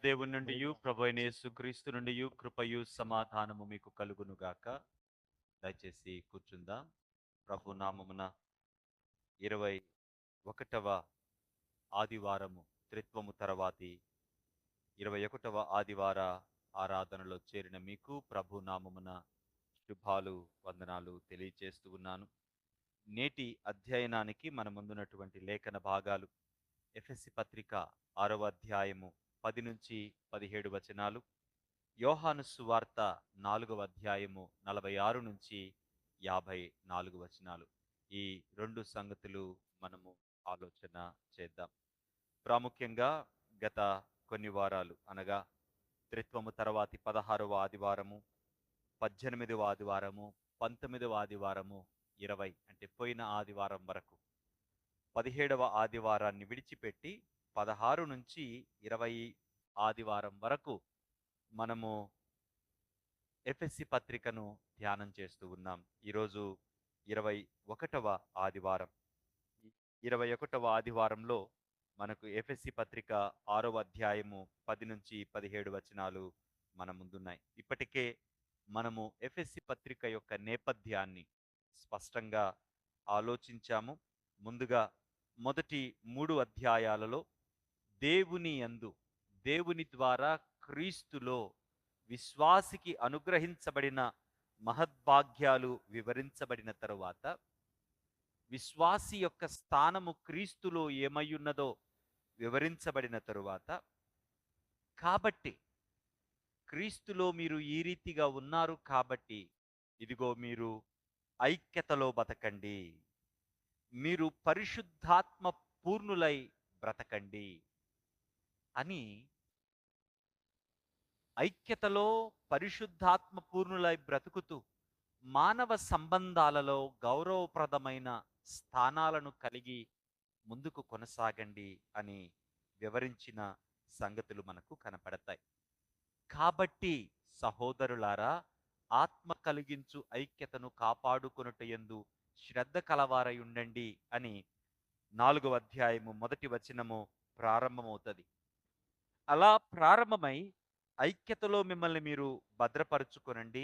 దేవుని నుండి ప్రభు అయిన యేసుక్రీస్తు నుండి కృపయు సమాధానము మీకు కలుగునుగాక. దయచేసి కూర్చుందాం. ప్రభు నామమున 21వ ఆదివారము త్రిత్వము తర్వాతి 21వ ఆదివార ఆరాధనలో చేరిన మీకు ప్రభు నామమున శుభాలు వందనాలు తెలియచేస్తూ ఉన్నాను. నేటి అధ్యయనానికి మన ముందున్నటువంటి లేఖన భాగాలు ఎఫెసీ పత్రిక 6వ అధ్యాయము 10 నుంచి 17 వచనాలు, యోహాను సువార్త 4వ అధ్యాయము 46 నుంచి 54 వచనాలు. ఈ రెండు సంగతులు మనము ఆలోచన చేద్దాం. ప్రాముఖ్యంగా గత కొన్ని వారాలు అనగా త్రిత్వము తర్వాతి 16వ ఆదివారము, 18వ ఆదివారము, 19వ ఆదివారము, 20 అంటే పోయిన ఆదివారం వరకు 17వ ఆదివారాన్ని విడిచిపెట్టి 16 నుంచి 20 ఆదివారం వరకు మనము ఎఫెసీ పత్రికను ధ్యానం చేస్తూ ఉన్నాం. ఈరోజు 21వ ఆదివారం. 21వ ఆదివారంలో మనకు ఎఫెసీ పత్రిక 6వ అధ్యాయము 10 నుంచి 17 వచనాలు మన ముందున్నాయి. ఇప్పటికే మనము ఎఫెసీ పత్రిక యొక్క నేపథ్యాన్ని స్పష్టంగా ఆలోచించాము. ముందుగా మొదటి 3 అధ్యాయాలలో దేవుని ద్వారా క్రీస్తులో విశ్వాసికి అనుగ్రహించబడిన మహద్భాగ్యాలు వివరించబడిన తరువాత, విశ్వాసి యొక్క స్థానము క్రీస్తులో ఏమయ్యున్నదో వివరించబడిన తరువాత, కాబట్టి క్రీస్తులో మీరు ఈ రీతిగా ఉన్నారు కాబట్టి ఇదిగో మీరు ఐక్యతలో బతకండి, మీరు పరిశుద్ధాత్మ పూర్ణులై బ్రతకండి అని, ఐక్యతలో పరిశుద్ధాత్మ పూర్ణులై బ్రతుకుతూ మానవ సంబంధాలలో గౌరవప్రదమైన స్థానాలను కలిగి ముందుకు కొనసాగండి అని వివరించిన సంగతులు మనకు కనపడతాయి. కాబట్టి సహోదరులారా, ఆత్మ కలిగించు ఐక్యతను కాపాడుకొనుటయందు శ్రద్ధ కలవారై ఉండండి అని 4వ అధ్యాయము 1వ వచనము ప్రారంభమవుతుంది. అలా ప్రారంభమై ఐక్యతలో మిమ్మల్ని మీరు భద్రపరుచుకొనండి,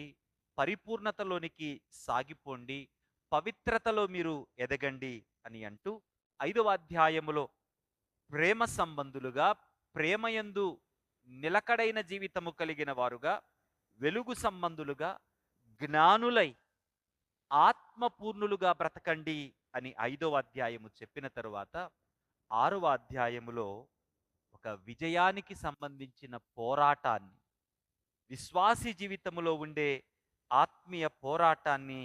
పరిపూర్ణతలోనికి సాగిపోండి, పవిత్రతలో మీరు ఎదగండి అని అంటూ 5వ అధ్యాయములో ప్రేమ సంబంధులుగా, ప్రేమయందు నిలకడైన జీవితము కలిగిన వారుగా, వెలుగు సంబంధులుగా, జ్ఞానులై ఆత్మపూర్ణులుగా బ్రతకండి అని 5వ అధ్యాయము చెప్పిన తరువాత 6వ అధ్యాయములో ఒక విజయానికి సంబంధించిన పోరాటాన్ని, విశ్వాసీ జీవితములో ఉండే ఆత్మీయ పోరాటాన్ని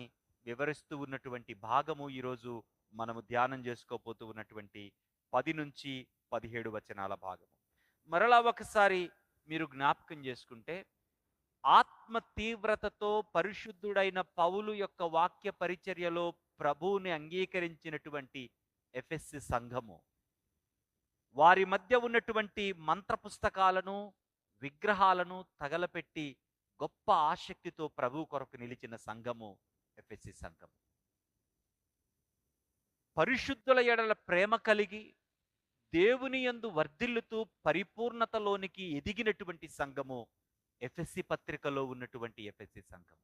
వివరిస్తూ ఉన్నటువంటి భాగము ఈరోజు మనము ధ్యానం చేసుకోబోతూ ఉన్నటువంటి 10 నుంచి 17 వచనాల భాగము. మరలా ఒకసారి మీరు జ్ఞాపకం చేసుకుంటే, ఆత్మ తీవ్రతతో పరిశుద్ధుడైన పౌలు యొక్క వాక్య పరిచర్యలో ప్రభువుని అంగీకరించినటువంటి ఎఫెసీ సంఘము, వారి మధ్య ఉన్నటువంటి మంత్ర పుస్తకాలను, విగ్రహాలను తగలపెట్టి గొప్ప ఆసక్తితో ప్రభు కొరకు నిలిచిన సంఘము ఎఫెసీ సంఘము. పరిశుద్ధుల ఎడల ప్రేమ కలిగి దేవుని యందు వర్ధిల్లుతూ పరిపూర్ణతలోనికి ఎదిగినటువంటి సంఘము ఎఫెసీ పత్రికలో ఉన్నటువంటి ఎఫెసీ సంఘము.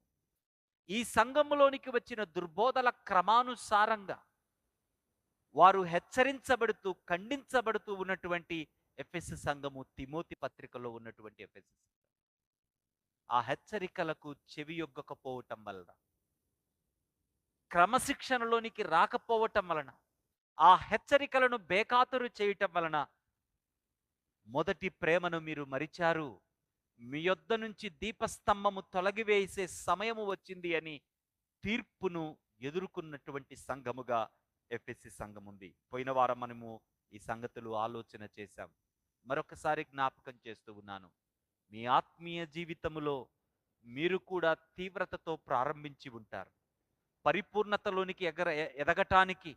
ఈ సంఘములోనికి వచ్చిన దుర్బోధల క్రమానుసారంగా వారు హెచ్చరించబడుతూ, ఖండించబడుతూ ఉన్నటువంటి ఎఫెసీ సంఘము తిమోతి పత్రికలో ఉన్నటువంటి ఎఫెసీ సంఘం. ఆ హెచ్చరికలకు చెవియొగ్గకపోవటం వలన, క్రమశిక్షణలోనికి రాకపోవటం వలన, ఆ హెచ్చరికలను బేఖాతరు చేయటం వలన మొదటి ప్రేమను మీరు మరిచారు, మీ యొద్ద నుంచి దీపస్తంభము తొలగివేసే సమయము వచ్చింది అని తీర్పును ఎదుర్కొన్నటువంటి సంఘముగా ఎఫెసీ సంఘం ఉంది. పోయిన వారం మనము ఈ సంగతులు ఆలోచన చేశాం. మరొకసారి జ్ఞాపకం చేస్తూ ఉన్నాను. మీ ఆత్మీయ జీవితములో మీరు కూడా తీవ్రతతో ప్రారంభించి ఉంటారు. పరిపూర్ణతలోనికి ఎదగటానికి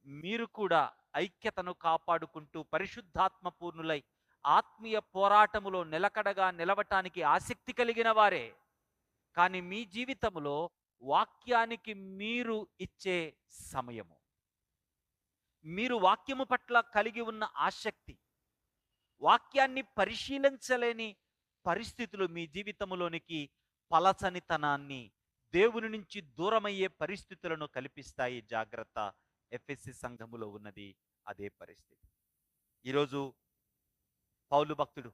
మీరు కూడా ఐక్యతను కాపాడుకుంటూ పరిశుద్ధాత్మ పూర్ణులై ఆత్మీయ పోరాటములో నిలకడగా నిలవటానికి ఆసక్తి కలిగిన వారే. కానీ మీ జీవితములో వాక్యానికి మీరు ఇచ్చే సమయము, మీరు వాక్యము పట్ల కలిగి ఉన్న ఆసక్తి, వాక్యాన్ని పరిశీలించలేని పరిస్థితులు మీ జీవితంలోనికి పలచనితనాన్ని, దేవుని నుంచి దూరమయ్యే పరిస్థితులను కల్పిస్తాయి. జాగ్రత్త. ఎఫెసీ సంఘములో ఉన్నది అదే పరిస్థితి. ఈరోజు పౌలు భక్తుడు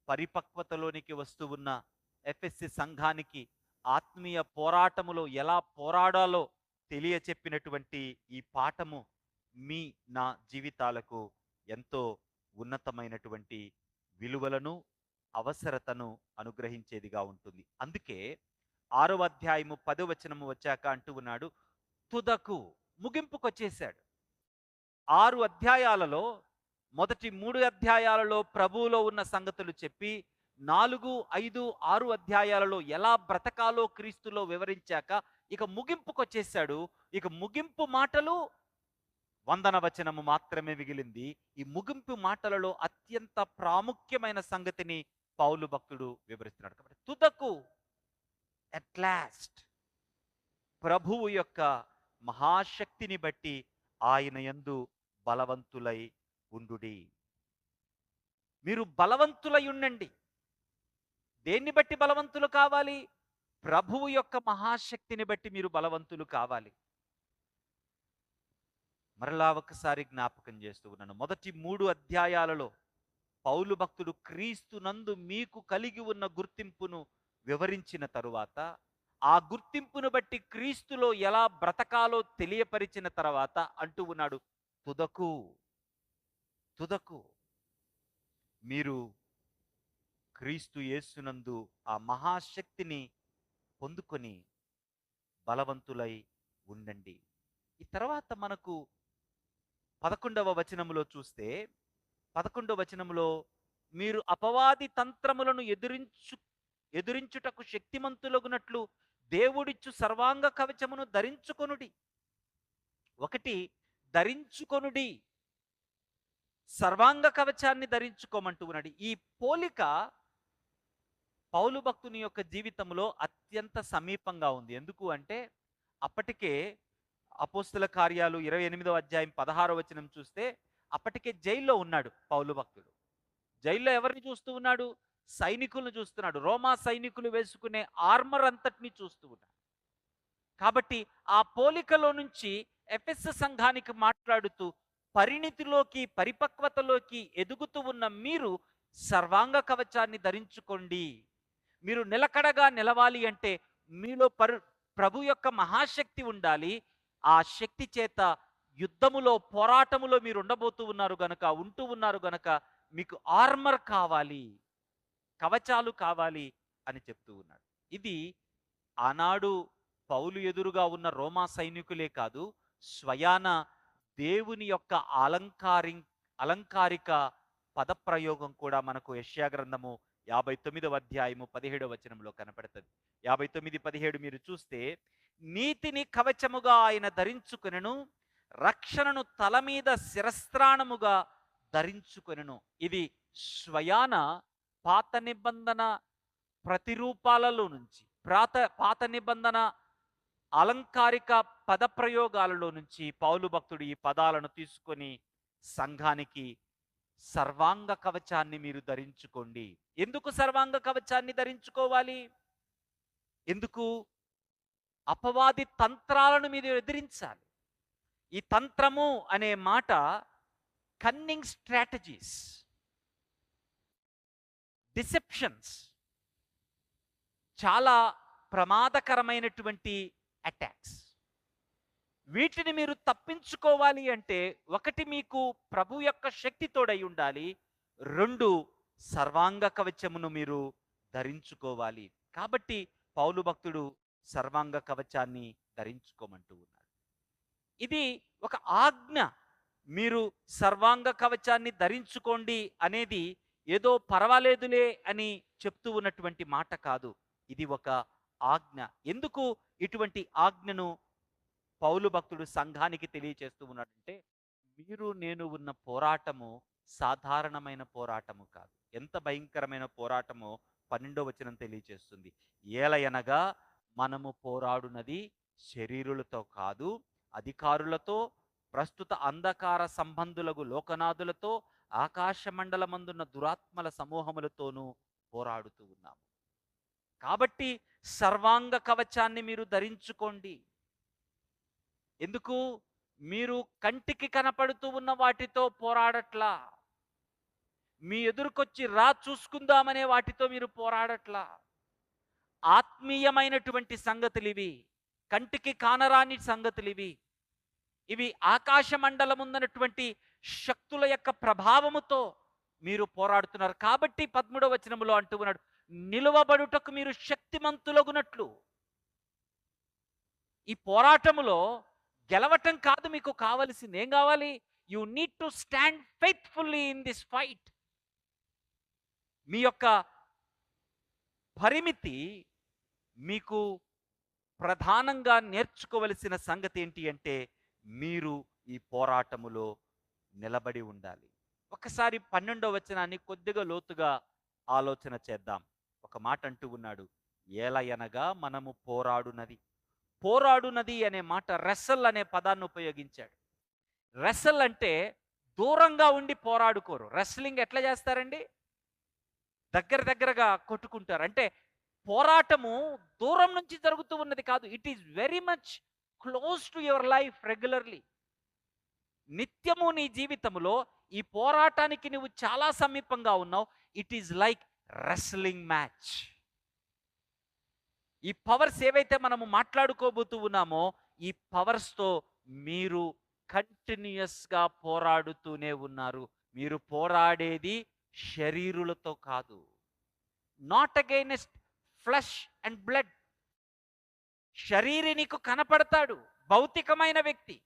పరిపక్వతలోనికి వస్తూ ఉన్న ఎఫెసీ సంఘానికి ఆత్మీయ పోరాటములో ఎలా పోరాడాలో తెలియచెప్పినటువంటి ఈ పాఠము మీ నా జీవితాలకు ఎంతో ఉన్నతమైనటువంటి విలువలను, అవసరతను అనుగ్రహించేదిగా ఉంటుంది. అందుకే 6వ అధ్యాయము 10వ వచనము వచ్చాక అంటూ ఉన్నాడు, తుదకు ముగింపుకొచ్చేశాడు. 6 అధ్యాయాలలో మొదటి 3 అధ్యాయాలలో ప్రభువులో ఉన్న సంగతులు చెప్పి 4, 5, 6 అధ్యాయాలలో ఎలా బ్రతకాలో క్రీస్తులో వివరించాక ఇక ముగింపుకొచ్చేశాడు. ఇక ముగింపు మాటలు వందన వచనము మాత్రమే మిగిలింది. ఈ ముగింపు మాటలలో అత్యంత ప్రాముఖ్యమైన సంగతిని పౌలు భక్తుడు వివరిస్తున్నాడు. కాబట్టి తుదకు, అట్ లాస్ట్, ప్రభువు యొక్క మహాశక్తిని బట్టి ఆయన యందు బలవంతులై ఉండుడి. మీరు బలవంతులై ఉండండి. దేన్ని బట్టి బలవంతులు కావాలి? ప్రభువు యొక్క మహాశక్తిని బట్టి మీరు బలవంతులు కావాలి. మరలా ఒకసారి జ్ఞాపకం చేస్తూ ఉన్నాను. మొదటి 3 అధ్యాయాలలో పౌలు భక్తుడు క్రీస్తునందు మీకు కలిగి ఉన్న గుర్తింపును వివరించిన తరువాత, ఆ గుర్తింపును బట్టి క్రీస్తులో ఎలా బ్రతకాలో తెలియపరిచిన తర్వాత అంటూ ఉన్నాడు, తుదకు తుదకు మీరు క్రీస్తు యేసునందు ఆ మహాశక్తిని పొందుకొని బలవంతులై ఉండండి. ఈ తర్వాత మనకు 11వ వచనములో చూస్తే, 11వ వచనములో మీరు అపవాది తంత్రములను ఎదురించుటకు శక్తిమంతులగునట్లు దేవుడిచ్చు సర్వాంగ కవచమును ధరించుకొనుడి. ఒకటి, ధరించుకొనుడి, సర్వాంగ కవచాన్ని ధరించుకోమంటూ ఉన్నాడు. ఈ పోలిక పౌలు భక్తుని యొక్క జీవితంలో అత్యంత సమీపంగా ఉంది. ఎందుకు అంటే అప్పటికే అపోస్తుల కార్యాలు 28వ అధ్యాయం 16వ వచనం చూస్తే అప్పటికే జైల్లో ఉన్నాడు పౌలు భక్తుడు. జైల్లో ఎవరిని చూస్తూ ఉన్నాడు? సైనికులను చూస్తున్నాడు. రోమా సైనికులు వేసుకునే ఆర్మర్ అంతటిని చూస్తూ ఉన్నాడు. కాబట్టి ఆ పోలికలో నుంచి ఎఫెసు సంఘానికి మాట్లాడుతూ, పరిణితిలోకి, పరిపక్వతలోకి ఎదుగుతూ ఉన్న మీరు సర్వాంగ కవచాన్ని ధరించుకోండి. మీరు నిలకడగా నిలవాలి అంటే మీలో ప్రభు యొక్క మహాశక్తి ఉండాలి. ఆ శక్తి చేత యుద్ధములో, పోరాటములో మీరు ఉంటూ ఉన్నారు గనక మీకు ఆర్మర్ కావాలి, కవచాలు కావాలి అని చెప్తూ ఉన్నాడు. ఇది ఆనాడు పౌలు ఎదురుగా ఉన్న రోమా సైనికులే కాదు, స్వయాన దేవుని యొక్క అలంకారిక పదప్రయోగం కూడా మనకు యెషయా గ్రంథము 59వ అధ్యాయము 17వ వచనంలో కనపడుతుంది. 59:17 మీరు చూస్తే, నీతిని కవచముగా ఆయన ధరించుకొనెను, రక్షణను తల మీద శిరస్త్రాణముగా ధరించుకొనెను. ఇది స్వయాన పాత నిబంధన ప్రతిరూపాలలో నుంచి, పాత నిబంధన అలంకారిక పదప్రయోగాలలో నుంచి పౌలు భక్తుడు ఈ పదాలను తీసుకొని సంఘానికి సర్వాంగ కవచాన్ని మీరు ధరించుకోండి. ఎందుకు సర్వాంగ కవచాన్ని ధరించుకోవాలి? ఎందుకు? అపవాది తంత్రాలను మీరు ఎదిరించాలి. ఈ తంత్రము అనే మాట కన్నింగ్ స్ట్రాటజీస్, డిసెప్షన్స్, చాలా ప్రమాదకరమైనటువంటి అటాక్స్. వీటిని మీరు తప్పించుకోవాలి అంటే, ఒకటి, మీకు ప్రభు యొక్క శక్తి తోడై ఉండాలి. 2, సర్వాంగ కవచమును మీరు ధరించుకోవాలి. కాబట్టి పౌలు భక్తుడు సర్వాంగ కవచాన్ని ధరించుకోమంటూ ఉన్నాడు. ఇది ఒక ఆజ్ఞ. మీరు సర్వాంగ కవచాన్ని ధరించుకోండి అనేది ఏదో పర్వాలేదులే అని చెప్తూ ఉన్నటువంటి మాట కాదు. ఇది ఒక ఆజ్ఞ. ఎందుకు ఇటువంటి ఆజ్ఞను పౌలు భక్తుడు సంఘానికి తెలియచేస్తూ ఉన్నాడంటే, మీరు నేను ఉన్న పోరాటము సాధారణమైన పోరాటము కాదు. ఎంత భయంకరమైన పోరాటమో 12వ వచనం తెలియచేస్తుంది. ఏలయనగా మనము పోరాడునది శరీరులతో కాదు, అధికారులతో, ప్రస్తుత అంధకార సంబంధులకు లోకనాథులతో, ఆకాశ మండలమందున్న దురాత్మల సమూహములతోనూ పోరాడుతూ ఉన్నాము. కాబట్టి సర్వాంగ కవచాన్ని మీరు ధరించుకోండి. ఎందుకు? మీరు కంటికి కనపడుతూ ఉన్న వాటితో పోరాడట్లా. మీ ఎదురుకొచ్చి రా చూసుకుందామనే వాటితో మీరు పోరాడట్లా. ఆత్మీయమైనటువంటి సంగతులివి. కంటికి కానరాని సంగతులివి. ఇవి ఆకాశ మండలముందనటువంటి శక్తుల యొక్క ప్రభావముతో మీరు పోరాడుతున్నారు. కాబట్టి 13వ వచనములో అంటూ ఉన్నాడు, నిలువబడుటకు మీరు శక్తిమంతులగునట్లు. ఈ పోరాటములో గెలవటం కాదు మీకు కావలసింది. ఏం కావాలి? You need to stand faithfully in this fight. మీ యొక్క పరిమితి మీకు ప్రధానంగా నేర్చుకోవలసిన సంగతి ఏంటి అంటే, మీరు ఈ పోరాటములో నిలబడి ఉండాలి. ఒకసారి 12వ వచనాన్ని కొద్దిగా లోతుగా ఆలోచన చేద్దాం. ఒక మాట అంటూ ఉన్నాడు, ఏలయనగా మనము పోరాడునది. పోరాడునది అనే మాట రెసల్ అనే పదాన్ని ఉపయోగించాడు. రెసల్ అంటే దూరంగా ఉండి పోరాడుకోరు. రెస్లింగ్ ఎట్లా చేస్తారండి? దగ్గరగా కొట్టుకుంటారు. అంటే పోరాటము దూరం నుంచి జరుగుతూ ఉన్నది కాదు. It is very much close to your life regularly. నిత్యము నీ జీవితంలో ఈ పోరాటానికి నువ్వు చాలా సమీపంగా ఉన్నావు. It is like wrestling match. ఈ పవర్స్ ఏవైతే మనము మాట్లాడుకోబోతూ ఉన్నామో, ఈ పవర్స్తో మీరు కంటిన్యూస్గా పోరాడుతూనే ఉన్నారు. మీరు పోరాడేది శరీరులతో కాదు. Not against flesh and blood. శరీరి నీకు కనపడతాడు, భౌతికమైన వ్యక్తి.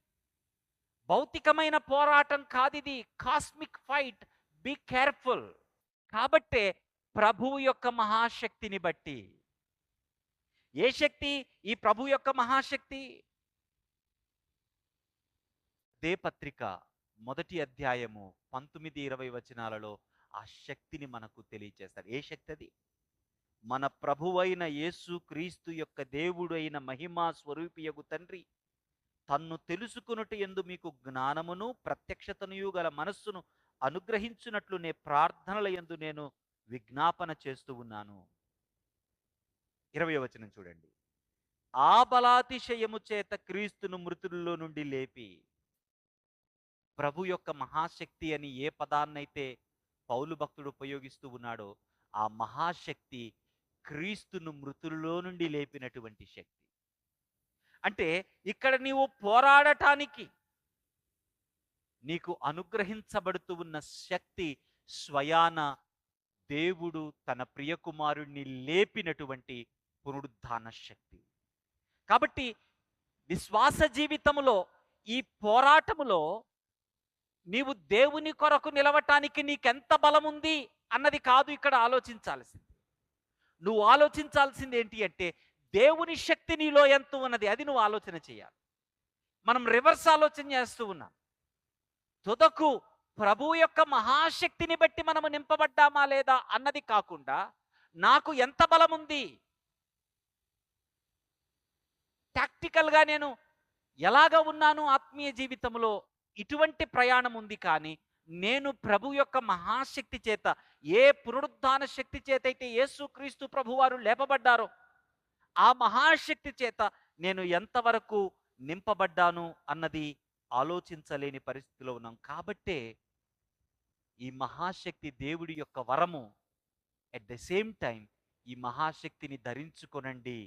భౌతికమైన పోరాటం కాదిది, కాస్మిక్ ఫైట్. Be careful. కాబట్టే ప్రభువు యొక్క మహాశక్తిని బట్టి. ఏ శక్తి? ఈ ప్రభు యొక్క మహాశక్తి. దే పత్రిక 1వ అధ్యాయము 19-20 వచనాలలో ఆ శక్తిని మనకు తెలియజేస్తారు. ఏ శక్తి అది? మన ప్రభువైన యేసు క్రీస్తు యొక్క దేవుడు అయిన మహిమా స్వరూపియగు తండ్రి తన్ను తెలుసుకున్నట్టు యందు మీకు జ్ఞానమును ప్రత్యక్షతను గల మనస్సును అనుగ్రహించున్నట్లు నే ప్రార్థనల యందు నేను విజ్ఞాపన చేస్తూ ఉన్నాను. 20వ వచనం చూడండి. ఆ బలాతిశయము చేత క్రీస్తును మృతుల్లో నుండి లేపి. ప్రభు యొక్క మహాశక్తి అని ఏ పదాన్నైతే పౌలు భక్తుడు ఉపయోగిస్తూ ఉన్నాడో, ఆ మహాశక్తి క్రీస్తును మృతుల్లో నుండి లేపినటువంటి శక్తి. అంటే ఇక్కడ నీవు పోరాడటానికి నీకు అనుగ్రహించబడుతూ ఉన్న శక్తి స్వయాన దేవుడు తన ప్రియకుమారుణ్ణి లేపినటువంటి పునరుద్ధాన శక్తి. కాబట్టి విశ్వాస జీవితములో ఈ పోరాటములో నీవు దేవుని కొరకు నిలవటానికి నీకెంత బలం ఉంది అన్నది కాదు ఇక్కడ ఆలోచించాల్సింది. నువ్వు ఆలోచించాల్సింది ఏంటి అంటే, దేవుని శక్తి నీలో ఎంత ఉన్నది, అది నువ్వు ఆలోచన చేయాలి. మనం రివర్స్ ఆలోచన చేస్తూ ఉన్నాం. తుదకు ప్రభు యొక్క మహాశక్తిని బట్టి మనము నింపబడ్డామా లేదా అన్నది కాకుండా, నాకు ఎంత బలం ఉంది, టాక్టికల్గా నేను ఎలాగ ఉన్నాను ఆత్మీయ జీవితంలో, ఇటువంటి ప్రయాణం ఉంది. కానీ నేను ప్రభు యొక్క మహాశక్తి చేత, ఏ పునరుద్ధాన శక్తి చేత అయితే యేసుక్రీస్తు ప్రభువారు లేపబడ్డారో, ఆ మహాశక్తి చేత నేను ఎంతవరకు నింపబడ్డాను అన్నది ఆలోచించలేని పరిస్థితిలో ఉన్నాం. కాబట్టే ఈ మహాశక్తి దేవుడి యొక్క వరము. ఎట్ ద సేమ్ టైం ఈ మహాశక్తిని ధరించుకొనండి,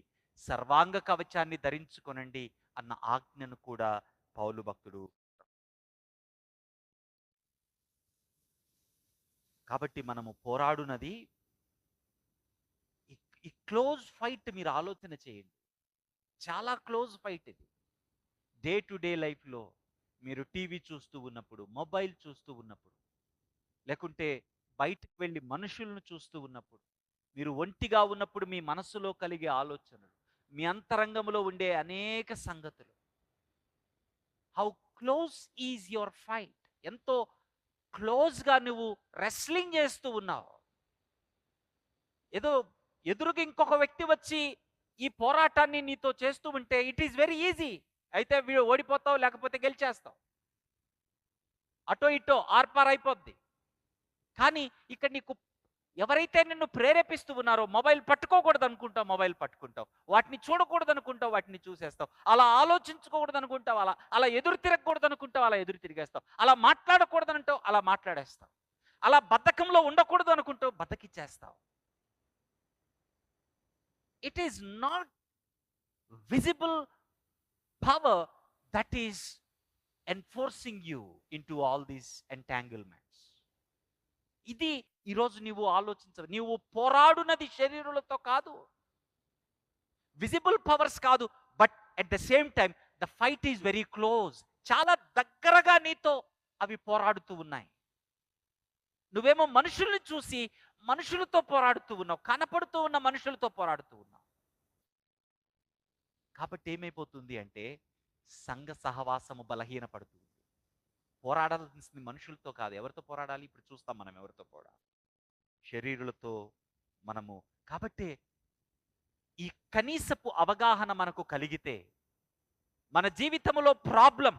సర్వాంగ కవచాన్ని ధరించుకొనండి అన్న ఆజ్ఞను కూడా పౌలు భక్తుడు. కాబట్టి మనము పోరాడునది ఈ క్లోజ్ ఫైట్. మీరు ఆలోచన చేయండి, చాలా క్లోజ్ ఫైట్ ఇది. డే టు డే లైఫ్లో మీరు టీవీ చూస్తూ ఉన్నప్పుడు, మొబైల్ చూస్తూ ఉన్నప్పుడు, లేకుంటే బయటకు వెళ్ళి మనుషులను చూస్తూ ఉన్నప్పుడు, మీరు ఒంటిగా ఉన్నప్పుడు మీ మనస్సులో కలిగే ఆలోచనలు, మీ అంతరంగంలో ఉండే అనేక సంగతులు. How close is your fight. ఎంతో క్లోజ్గా నువ్వు రెస్లింగ్ చేస్తూ ఉన్నావు. ఏదో ఎదురుగా ఇంకొక వ్యక్తి వచ్చి ఈ పోరాటాన్ని నీతో చేస్తూ ఉంటే ఇట్ ఈస్ వెరీ ఈజీ. అయితే ఓడిపోతావు, లేకపోతే గెలిచేస్తావు. అటో ఇటో ఆర్పార్ అయిపోద్ది. కానీ ఇక్కడ నీకు ఎవరైతే నిన్ను ప్రేరేపిస్తూ ఉన్నారో, మొబైల్ పట్టుకోకూడదు అనుకుంటావు, మొబైల్ పట్టుకుంటావు. వాటిని చూడకూడదు అనుకుంటావు, వాటిని చూసేస్తావు. అలా ఆలోచించుకోకూడదు అనుకుంటావు, అలా ఎదురు తిరగకూడదు అనుకుంటావు, అలా ఎదురు తిరిగేస్తావు. అలా మాట్లాడకూడదు అంటావు, అలా మాట్లాడేస్తావు. అలా బద్ధకంలో ఉండకూడదు అనుకుంటావు, బద్ధకిచ్చేస్తావు. It is not visible power that is enforcing you into all these entanglements. ఇది ఈరోజు నీవు ఆలోచించవు. నీవు పోరాడునది శరీరులతో కాదు, విజిబుల్ పవర్స్ కాదు, but at the same time the fight is very close. చాలా దగ్గరగా నీతో అవి పోరాడుతూ ఉన్నాయి. నువ్వేమో మనుషుల్ని చూసి మనుషులతో పోరాడుతూ ఉన్నావు, కనపడుతూ ఉన్న మనుషులతో పోరాడుతూ ఉన్నావు. కాబట్టి ఏమైపోతుంది అంటే సంఘ సహవాసము బలహీనపడుతుంది. పోరాడాల్సింది మనుషులతో కాదు. ఎవరితో పోరాడాలి? ఇప్పుడు చూస్తాం మనం ఎవరితో పోరాడాలి. శరీరులతో మనము. కాబట్టి ఈ కనీసపు అవగాహన మనకు కలిగితే, మన జీవితంలో ప్రాబ్లం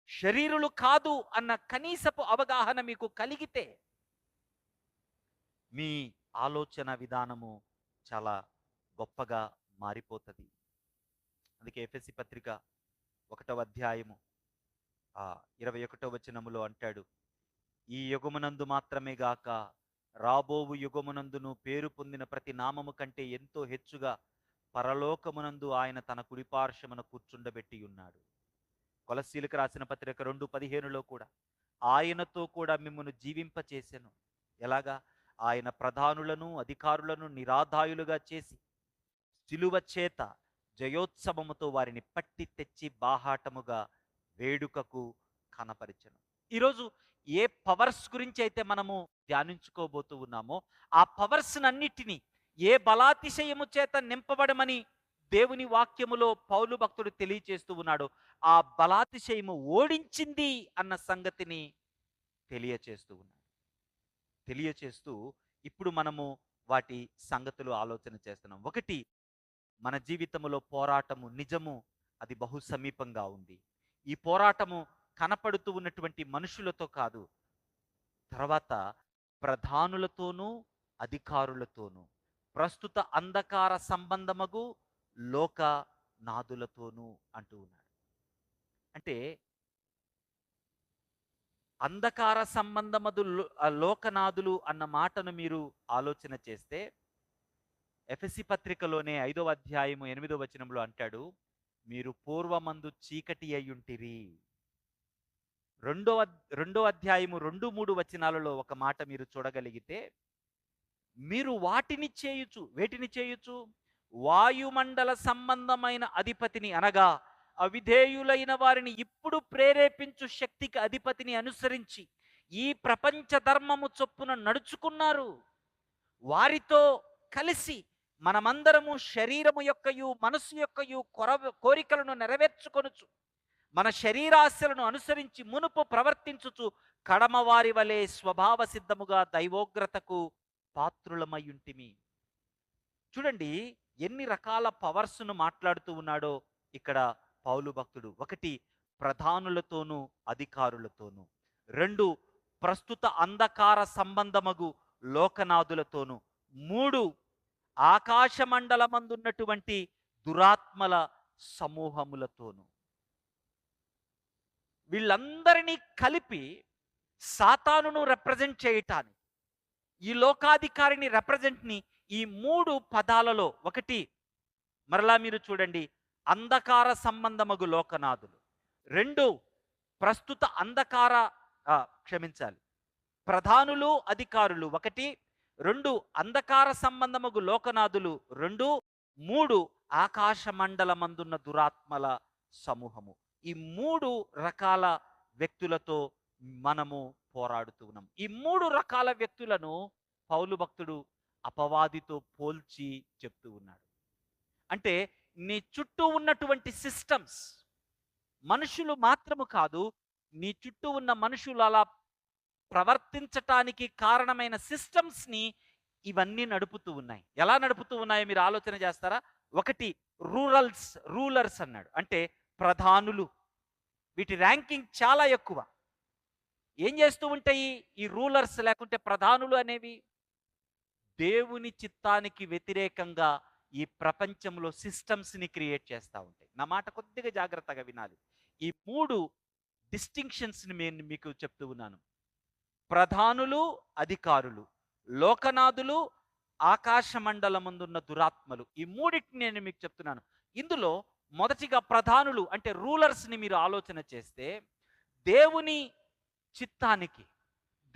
శరీరులు కాదు అన్న కనీసపు అవగాహన మీకు కలిగితే, మీ ఆలోచన విధానము చాలా గొప్పగా మారిపోతుంది. అందుకే ఎఫెసీ పత్రిక 1వ అధ్యాయము 21వ వచనములో అంటాడు, ఈ యుగమునందు మాత్రమే గాక రాబోవు యుగమునందును పేరు పొందిన ప్రతి నామము కంటే ఎంతో హెచ్చుగా పరలోకమునందు ఆయన తన కుడిపార్శ్వమున కూర్చుండబెట్టి ఉన్నాడు. కొలస్సీలకు రాసిన పత్రిక 2:15లో కూడా ఆయనతో కూడా మిమ్మల్ని జీవింపచేసెను. ఎలాగా? ఆయన ప్రధానులను అధికారులను నిరాదాయులుగా చేసి సిలువ చేత జయోత్సవముతో వారిని పట్టి తెచ్చి బాహాటముగా వేడుకకు కనపరిచెను. ఈరోజు ఏ పవర్స్ గురించి అయితే మనము ధ్యానించుకోబోతూ ఉన్నామో, ఆ పవర్స్ అన్నిటినీ ఏ బలాతిశయము చేత నింపబడమని దేవుని వాక్యములో పౌలు భక్తుడు తెలియచేస్తూ ఉన్నాడు, ఆ బలాతిశయము ఓడించింది అన్న సంగతిని తెలియచేస్తూ ఉన్నాడు. తెలియచేస్తూ ఇప్పుడు మనము వాటి సంగతులు ఆలోచన చేస్తున్నాం. ఒకటి, మన జీవితంలో పోరాటము నిజము, అది బహు సమీపంగా ఉంది. ఈ పోరాటము కనపడుతూ ఉన్నటువంటి మనుషులతో కాదు, తర్వాత ప్రధానులతోనూ అధికారులతోనూ, ప్రస్తుత అంధకార సంబంధమగు లోక నాదులతోనూ అంటూ ఉన్నాడు. అంటే అంధకార సంబంధమదు లోకనాదులు అన్న మాటను మీరు ఆలోచన చేస్తే, ఎఫెసీ పత్రికలోనే 5వ అధ్యాయము 8వ వచనంలో అంటాడు, మీరు పూర్వమందు చీకటి అయ్యుంటిరి. రెండో అధ్యాయము 2-3 వచనాలలో ఒక మాట మీరు చూడగలిగితే, మీరు వాటిని చేయుచు, వేటిని చేయుచు? వాయుమండల సంబంధమైన అధిపతిని, అనగా అవిధేయులైన వారిని ఇప్పుడు ప్రేరేపించు శక్తికి అధిపతిని అనుసరించి ఈ ప్రపంచ ధర్మము చొప్పున నడుచుకున్నారు. వారితో కలిసి మనమందరము శరీరము యొక్కయు మనస్సు యొక్కయు కోరికలను నెరవేర్చుకొనుచు మన శరీరాశలను అనుసరించి మునుపు ప్రవర్తించుచు కడమవారి వలె స్వభావ సిద్ధముగా దైవోగ్రతకు పాత్రులమయ్యుంటిమి. చూడండి ఎన్ని రకాల పవర్స్ను మాట్లాడుతూ ఉన్నాడో ఇక్కడ పౌలు భక్తుడు. ఒకటి, ప్రధానులతోనూ అధికారులతోనూ. 2, ప్రస్తుత అంధకార సంబంధమగు లోకనాదులతోనూ. 3, ఆకాశమండలమందున్నటువంటి దురాత్మల సమూహములతోనూ. వీళ్ళందరినీ కలిపి సాతానును రిప్రజెంట్ చేయటానికి, ఈ లోకాధికారిని రిప్రజెంట్ని ఈ 3 పదాలలో, ఒకటి మరలా మీరు చూడండి, అంధకార సంబంధమగు లోకనాదులు. 2, ప్రస్తుత అంధకార ప్రధానులు అధికారులు. 1, 2 అంధకార సంబంధమగు లోకనాదులు. 2, 3 ఆకాశ మండలమందున్న దురాత్మల సమూహము. ఈ 3 రకాల వ్యక్తులతో మనము పోరాడుతూ ఉన్నాం. ఈ 3 రకాల వ్యక్తులను పౌలు భక్తుడు అపవాదితో పోల్చి చెప్తూ ఉన్నాడు. అంటే నీ చుట్టూ ఉన్నటువంటి సిస్టమ్స్, మనుషులు మాత్రము కాదు, నీ చుట్టూ ఉన్న మనుషులు అలా ప్రవర్తించటానికి కారణమైన సిస్టమ్స్ని ఇవన్నీ నడుపుతూ ఉన్నాయి. ఎలా నడుపుతూ ఉన్నాయో మీరు ఆలోచన చేస్తారా? 1, రూలర్స్ అన్నాడు, అంటే ప్రధానులు. వీటి ర్యాంకింగ్ చాలా ఎక్కువ. ఏం చేస్తూ ఉంటాయి ఈ రూలర్స్ లేకుంటే ప్రధానులు అనేవి? దేవుని చిత్తానికి వ్యతిరేకంగా ఈ ప్రపంచంలో సిస్టమ్స్‌ని క్రియేట్ చేస్తా ఉంటాయి. నా మాట కొద్దిగా జాగ్రత్తగా వినాలి. ఈ 3 డిస్టింక్షన్స్‌ని నేను మీకు చెప్తూ ఉన్నాను. ప్రధానులు, అధికారులు, లోకనాథులు, ఆకాశమండలమందున్న దురాత్మలు. ఈ మూడిటిని నేను మీకు చెప్తున్నాను. ఇందులో మొదటిగా ప్రధానులు అంటే రూలర్స్‌ని మీరు ఆలోచన చేస్తే, దేవుని చిత్తానికి,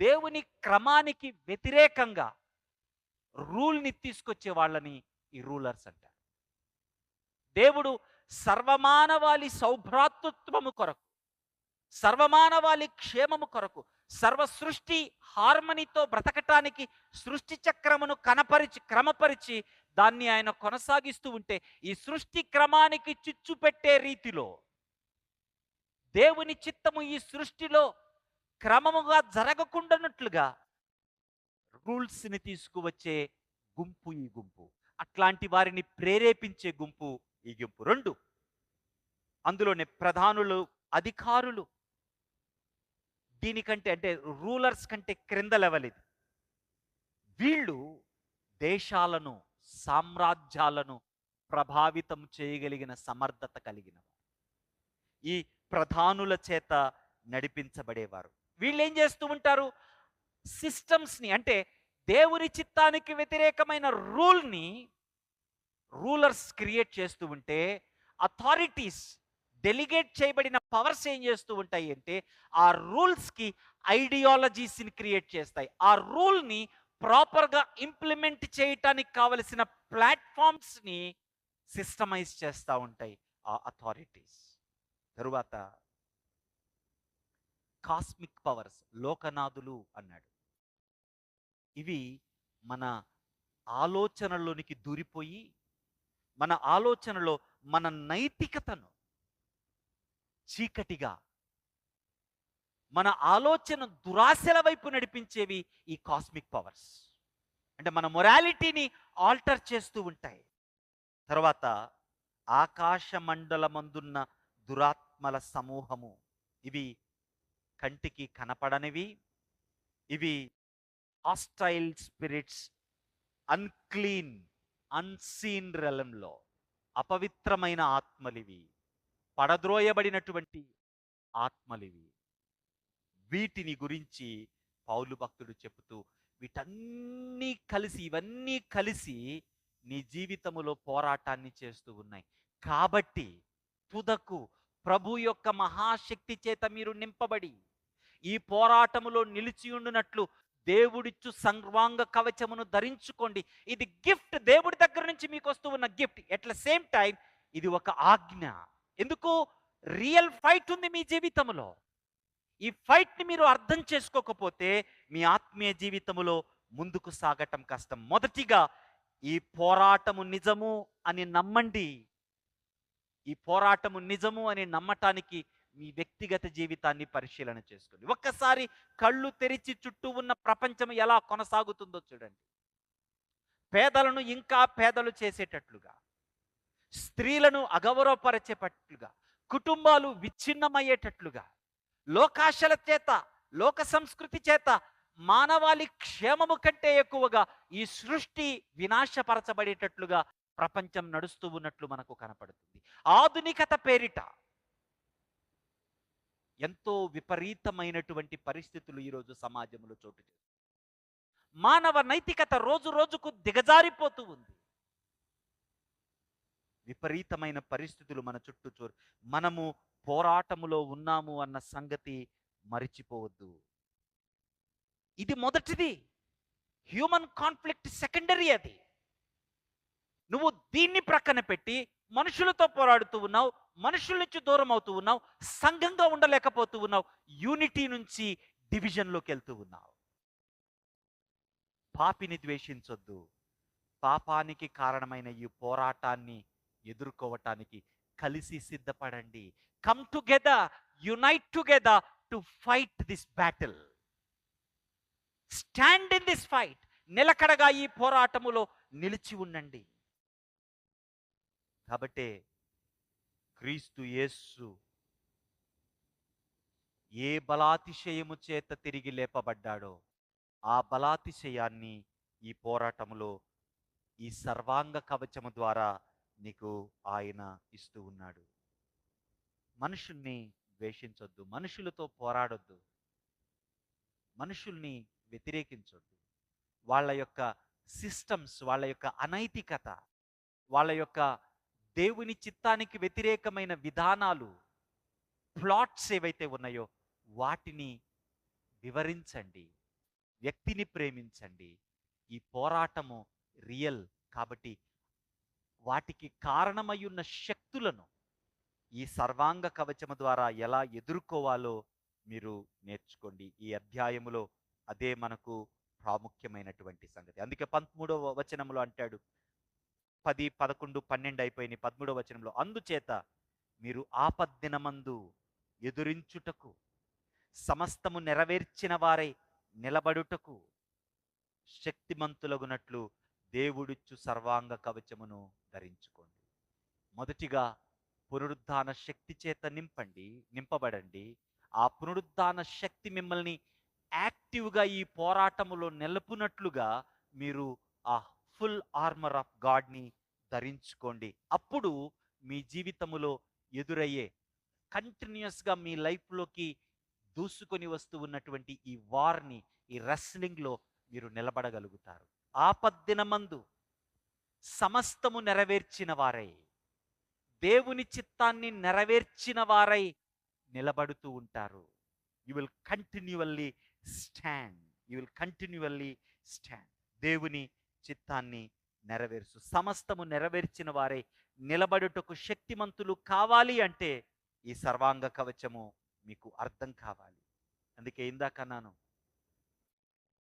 దేవుని క్రమానికి వ్యతిరేకంగా రూల్‌ని తీసుకొచ్చే వాళ్ళని ఈ రూలర్స్ అంటారు. దేవుడు సర్వమానవాళి సౌభ్రాతృత్వము కొరకు, సర్వమానవాళి క్షేమము కొరకు, సర్వ సృష్టి హార్మనీతో బ్రతకటానికి సృష్టి చక్రమును క్రమపరిచి దాన్ని ఆయన కొనసాగిస్తూ ఉంటే, ఈ సృష్టి క్రమానికి చిచ్చు పెట్టే రీతిలో దేవుని చిత్తము ఈ సృష్టిలో క్రమముగా జరగకుండానట్లుగా రూల్స్‌ని తీసుకువచ్చే గుంపు ఈ గుంపు. అట్లాంటి వారిని ప్రేరేపించే గుంపు ఈ గుంపు. 2 అందులోనే ప్రధానులు, అధికారులు. దీనికంటే అంటే రూలర్స్ కంటే క్రింద లెవెల్ ఇది. వీళ్ళు దేశాలను, సామ్రాజ్యాలను ప్రభావితం చేయగలిగిన సమర్థత కలిగినవారు. ఈ ప్రధానుల చేత నడిపించబడేవారు. వీళ్ళేం చేస్తూ ఉంటారు? సిస్టమ్స్‌ని అంటే దేవుని చిత్తానికి వ్యతిరేకమైన రూలర్స్ క్రియేట్ చేస్తూ ఉంటే, అథారిటీస్ డెలిగేట్ చేయబడిన పవర్స్ ఏం చేస్తూ ఉంటాయి అంటే, ఆ రూల్స్‌కి ఐడియాలజీస్‌ని క్రియేట్ చేస్తాయి. ఆ రూల్‌ని ప్రాపర్‌గా ఇంప్లిమెంట్ చేయటానికి కావలసిన ప్లాట్‌ఫార్మ్స్‌ని సిస్టమైజ్ చేస్తా ఉంటాయి ఆ అథారిటీస్. తరువాత కాస్మిక్ పవర్స్, లోకనాథులు అన్నాడు. ఇవి మన ఆలోచనలోనికి దూరిపోయి, మన ఆలోచనలో మన నైతికతను చీకటిగా, మన ఆలోచన దురాశల వైపు నడిపించేవి ఈ కాస్మిక్ పవర్స్. అంటే మన మొరాలిటీని ఆల్టర్ చేస్తూ ఉంటాయి. తర్వాత ఆకాశ మండలమందున్న దురాత్మల సమూహము. ఇవి కంటికి కనపడనివి. ఇవి హాస్టైల్ స్పిరిట్స్, అన్‌క్లీన్, అన్‌సీన్ రెలమ్‌లో అపవిత్రమైన ఆత్మలివి. పడద్రోయబడినటువంటి ఆత్మలివి. వీటిని గురించి పౌలు భక్తుడు చెబుతూ, ఇవన్నీ కలిసి నీ జీవితములో పోరాటాన్ని చేస్తూ ఉన్నాయి. కాబట్టి తుదకు ప్రభు యొక్క మహాశక్తి చేత మీరు నింపబడి ఈ పోరాటములో నిలిచియుండునట్లు దేవుడిచ్చు సర్వాంగ కవచమును ధరించుకోండి. ఇది గిఫ్ట్, దేవుడి దగ్గర నుంచి మీకు వస్తూ ఉన్న gift. At the same time ఇది ఒక ఆజ్ఞ. ఎందుకు? రియల్ ఫైట్ ఉంది మీ జీవితంలో. ఈ ఫైట్ని మీరు అర్థం చేసుకోకపోతే మీ ఆత్మీయ జీవితములో ముందుకు సాగటం కష్టం. మొదటిగా ఈ పోరాటము నిజము అని నమ్మండి. ఈ పోరాటము నిజము అని నమ్మటానికి మీ వ్యక్తిగత జీవితాన్ని పరిశీలన చేసుకోండి. ఒక్కసారి కళ్ళు తెరిచి చుట్టూ ఉన్న ప్రపంచం ఎలా కొనసాగుతుందో చూడండి. పేదలను ఇంకా పేదలు చేసేటట్లుగా, స్త్రీలను అగౌరవపరిచేటట్లుగా, కుటుంబాలు విచ్ఛిన్నమయ్యేటట్లుగా, లోకాశల చేత, లోక సంస్కృతి చేత మానవాళి క్షేమము కంటే ఎక్కువగా ఈ సృష్టి వినాశపరచబడేటట్లుగా ప్రపంచం నడుస్తూ ఉన్నట్లు మనకు కనపడుతుంది. ఆధునికత పేరిట ఎంతో విపరీతమైనటువంటి పరిస్థితులు ఈరోజు సమాజంలో చోటు చేసుకుంటున్నాయి. మానవ నైతికత రోజు రోజుకు దిగజారిపోతూ ఉంది. విపరీతమైన పరిస్థితులు మన చుట్టూ మనము పోరాటములో ఉన్నాము అన్న సంగతి మరిచిపోవద్దు. ఇది మొదటిది. Human conflict secondary. అది నువ్వు దీన్ని ప్రక్కన పెట్టి మనుషులతో పోరాడుతూ ఉన్నావు, మనుషుల నుంచి దూరం అవుతూ ఉన్నావు, సంఘంగా ఉండలేకపోతూ ఉన్నావు, యూనిటీ నుంచి డివిజన్లోకి వెళ్తూ ఉన్నావు. పాపిని ద్వేషించొద్దు. పాపానికి కారణమైన ఈ పోరాటాన్ని ఎదుర్కోవటానికి కలిసి సిద్ధపడండి. Come together, unite together to fight this battle. Stand in this fight. నిలకడగా ఈ పోరాటములో నిలిచి ఉండండి. కాబట్టే క్రీస్తు యేసు ఏ బలాతిశయము చేత తిరిగి లేపబడ్డాడో ఆ బలాతిశయాన్ని ఈ పోరాటములో ఈ సర్వాంగ కవచము ద్వారా నీకు ఆయన ఇస్తూ ఉన్నాడు. మనుషుల్ని ద్వేషించొద్దు, మనుషులతో పోరాడొద్దు, మనుషుల్ని వ్యతిరేకించొద్దు. వాళ్ళ యొక్క సిస్టమ్స్, వాళ్ళ యొక్క అనైతికత, వాళ్ళ యొక్క దేవుని చిత్తానికి వ్యతిరేకమైన విధానాలు, ప్లాట్స్ ఏవైతే ఉన్నాయో వాటిని వివరించండి. వ్యక్తిని ప్రేమించండి. ఈ పోరాటము రియల్ కాబట్టి వాటికి కారణమయ్యున్న శక్తులను ఈ సర్వాంగ కవచము ద్వారా ఎలా ఎదుర్కోవాలో మీరు నేర్చుకోండి. ఈ అధ్యాయములో అదే మనకు ప్రాముఖ్యమైనటువంటి సంగతి. అందుకే 13వ వచనంలో అంటాడు, 10, 11, 12 అయిపోయినాయి. 13వ వచనంలో, అందుచేత మీరు ఆపద్దినమందు ఎదురించుటకు, సమస్తము నెరవేర్చిన వారై నిలబడుటకు శక్తిమంతులగునట్లు దేవుడిచ్చు సర్వాంగ కవచమును ధరించుకోండి. మొదటిగా పునరుద్ధాన శక్తి చేత నింపబడండి. ఆ పునరుద్ధాన శక్తి మిమ్మల్ని యాక్టివ్గా ఈ పోరాటములో నిలుపునట్లుగా మీరు ఆ ఫుల్ ఆర్మర్ ఆఫ్ గాడ్ని ధరించుకోండి. అప్పుడు మీ జీవితములో ఎదురయ్యే కంటిన్యూస్గా మీ లైఫ్లోకి దూసుకొని వస్తూ ఉన్నటువంటి ఈ వార్ని, ఈ రెస్లింగ్లో మీరు నిలబడగలుగుతారు. ఆపద్దినమందు సమస్తము నెరవేర్చిన వారై, దేవుని చిత్తాన్ని నెరవేర్చిన వారై నిలబడుతూ ఉంటారు. You will continually stand. You will continually stand. దేవుని చిత్తాన్ని నెరవేర్చు, సమస్తము నెరవేర్చిన వారై నిలబడుటకు శక్తిమంతులు కావాలి అంటే ఈ సర్వాంగ కవచము మీకు అర్థం కావాలి. అందుకే ఇందాకన్నాను,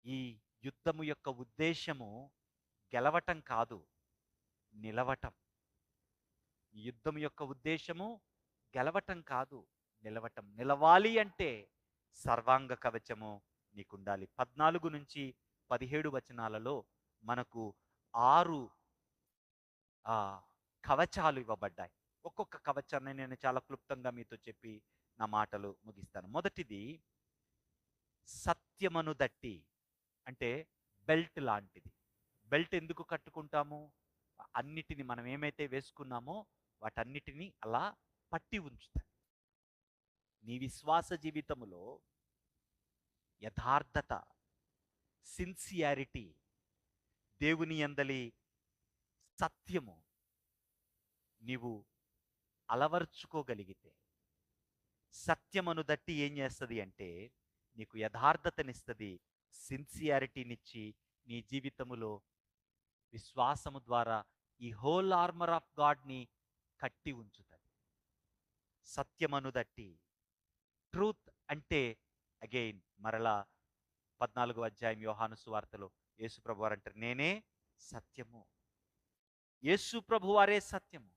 ఈ యుద్ధము యొక్క ఉద్దేశము గెలవటం కాదు, నిలవటం. ఈ యుద్ధం యొక్క ఉద్దేశము గెలవటం కాదు, నిలవటం. నిలవాలి అంటే సర్వాంగ కవచము నీకుండాలి. 14 నుంచి 17 వచనాలలో మనకు 6 కవచాలు ఇవ్వబడ్డాయి. ఒక్కొక్క కవచాన్ని నేను చాలా క్లుప్తంగా మీతో చెప్పి నా మాటలు ముగిస్తాను. మొదటిది సత్యమను దట్టి, అంటే బెల్ట్ లాంటిది. బెల్ట్ ఎందుకు కట్టుకుంటాము? అన్నిటిని మనం ఏమైతే వేసుకున్నామో వాటన్నిటినీ అలా పట్టి ఉంచుతాయి. నీ విశ్వాస జీవితములో యథార్థత, సిన్సియారిటీ, దేవుని యందలి సత్యము నీవు అలవర్చుకోగలిగితే, సత్యమును దట్టి ఏం చేస్తుంది అంటే నీకు యథార్థతనిస్తుంది, సిన్సియారిటీనిచ్చి నీ జీవితములో విశ్వాసము ద్వారా ఈ హోల్ ఆర్మర్ ఆఫ్ గాడ్ని కట్టి ఉంచుతుంది. సత్యమను దట్టి. ట్రూత్ అంటే అగైన్ మరలా 14వ అధ్యాయం యోహాను సువార్తలో యేసు ప్రభు వారు అంటారు, నేనే సత్యము. యేసు ప్రభు వారే సత్యము,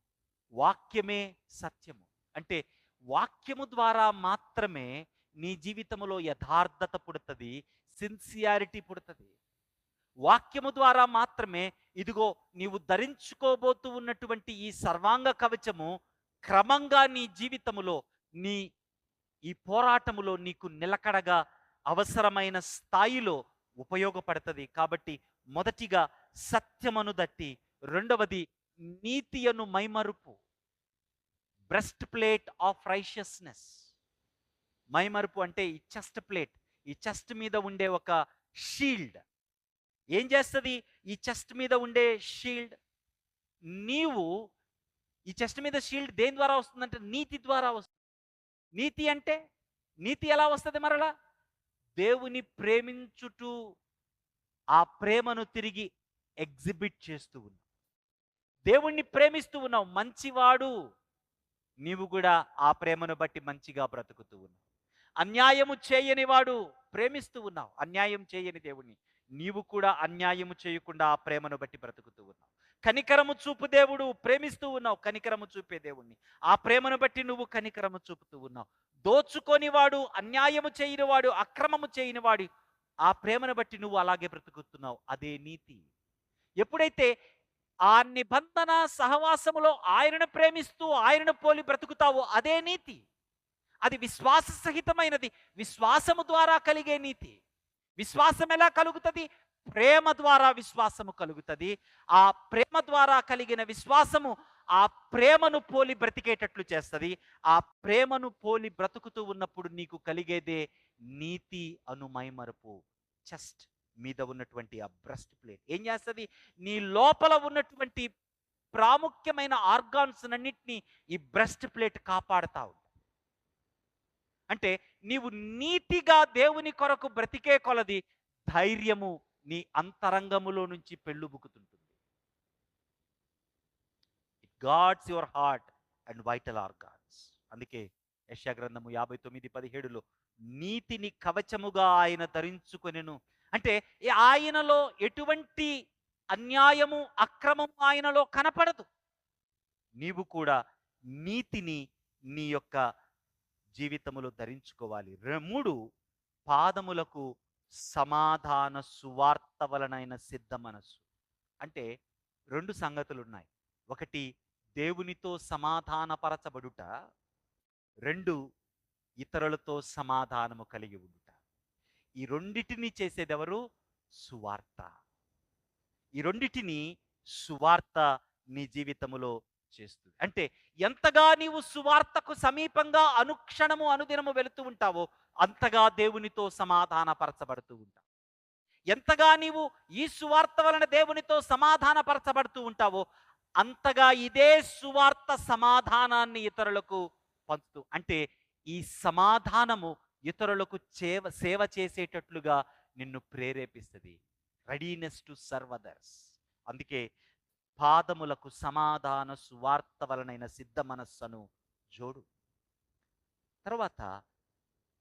వాక్యమే సత్యము. అంటే వాక్యము ద్వారా మాత్రమే నీ జీవితంలో యథార్థత పుడుతుంది, సిన్సియారిటీ పుడుతుంది. వాక్యము ద్వారా మాత్రమే ఇదిగో నీవు ధరించుకోబోతూ ఉన్నటువంటి ఈ సర్వాంగ కవచము క్రమంగా నీ జీవితములో, నీ ఈ పోరాటములో నీకు నిలకడగా అవసరమైన స్థాయిలో ఉపయోగపడుతుంది. కాబట్టి మొదటిగా సత్యమను దట్టి, రెండవది నీతియను మైమరుపు, బ్రెస్ట్ ప్లేట్ ఆఫ్ రైషియస్నెస్. మైమరుపు అంటే ఈ చెస్ట్ ప్లేట్, ఈ చెస్ట్ మీద ఉండే ఒక షీల్డ్. ఏం చేస్తుంది ఈ చెస్ట్ మీద ఉండే షీల్డ్? నీవు ఈ చెస్ట్ మీద షీల్డ్ దేని ద్వారా వస్తుందంటే నీతి ద్వారా వస్తుంది. నీతి అంటే, నీతి ఎలా వస్తుంది మరలా? దేవుని ప్రేమించుటూ ఆ ప్రేమను తిరిగి ఎగ్జిబిట్ చేస్తూ ఉన్నావు. దేవుణ్ణి ప్రేమిస్తూ ఉన్నావు, మంచివాడు, నీవు కూడా ఆ ప్రేమను బట్టి మంచిగా బ్రతుకుతూ ఉన్నావు. అన్యాయము చేయని వాడు, ప్రేమిస్తూ ఉన్నావు అన్యాయం చేయని దేవుణ్ణి, నీవు కూడా అన్యాయము చేయకుండా ఆ ప్రేమను బట్టి బ్రతుకుతూ ఉన్నావు. కనికరము చూపు దేవుడు, ప్రేమిస్తూ ఉన్నావు కనికరము చూపే దేవుణ్ణి, ఆ ప్రేమను బట్టి నువ్వు కనికరము చూపుతూ ఉన్నావు. దోచుకొని వాడు, అన్యాయము చేయని వాడు, అక్రమము చేయని వాడు, ఆ ప్రేమను బట్టి నువ్వు అలాగే బ్రతుకుతున్నావు. అదే నీతి. ఎప్పుడైతే ఆ నిబంధన సహవాసములో ఆయనను ప్రేమిస్తూ ఆయనను పోలి బ్రతుకుతావో అదే నీతి. అది విశ్వాస సహితమైనది. విశ్వాసము ద్వారా కలిగే నీతి. విశ్వాసం ఎలా కలుగుతుంది? ప్రేమ ద్వారా విశ్వాసము కలుగుతుంది. ఆ ప్రేమ ద్వారా కలిగిన విశ్వాసము ఆ ప్రేమను పోలి బ్రతికేటట్లు చేస్తుంది. ఆ ప్రేమను పోలి బ్రతుకుతూ ఉన్నప్పుడు నీకు కలిగేదే నీతి అను మైమరుపు. చెస్ట్ మీద ఉన్నటువంటి ఆ బ్రెస్ట్ ప్లేట్ ఏం చేస్తుంది? నీ లోపల ఉన్నటువంటి ప్రాముఖ్యమైన ఆర్గాన్స్ అన్నిటినీ ఈ బ్రెస్ట్ ప్లేట్ కాపాడుతావు. అంటే నీవు నీతిగా దేవుని కొరకు బ్రతికే కొలది ధైర్యము నీ అంతరంగములో నుంచి పెళ్ళుబుకుతుంటుంది. It guards your heart and vital organs. అందుకే యెషయా గ్రంథము 59:17లో నీతిని కవచముగా ఆయన ధరించుకొనెను. అంటే ఆయనలో ఎటువంటి అన్యాయము అక్రమము ఆయనలో కనపడదు. నీవు కూడా నీతిని నీ యొక్క జీవితములో ధరించుకోవాలి. 3 పాదములకు సమాధాన సువార్త వలనైన సిద్ధ మనస్సు. అంటే 2 సంగతులు ఉన్నాయి. ఒకటి దేవునితో సమాధానపరచబడుట, 2 ఇతరులతో సమాధానము కలిగి ఉండుట. ఈ రెండిటిని చేసేదెవరు? సువార్త. ఈ రెండిటిని సువార్త నీ జీవితములో చేస్తుంది. అంటే ఎంతగా నీవు సువార్తకు సమీపంగా అనుక్షణము అనుదినము వెళుతూ ఉంటావో అంతగా దేవునితో సమాధానపరచబడుతూ ఉంటావు. ఎంతగా నీవు ఈ సువార్త వలన దేవునితో సమాధానపరచబడుతూ ఉంటావో అంతగా ఇదే సువార్త సమాధానాన్ని ఇతరులకు పంచుతూ, అంటే ఈ సమాధానము ఇతరులకు సేవ చేసేటట్లుగా నిన్ను ప్రేరేపిస్తుంది. Readiness to serve others. అందుకే పాదములకు సమాధాన సువార్త వలనైన సిద్ధ మనస్సును జోడు. తర్వాత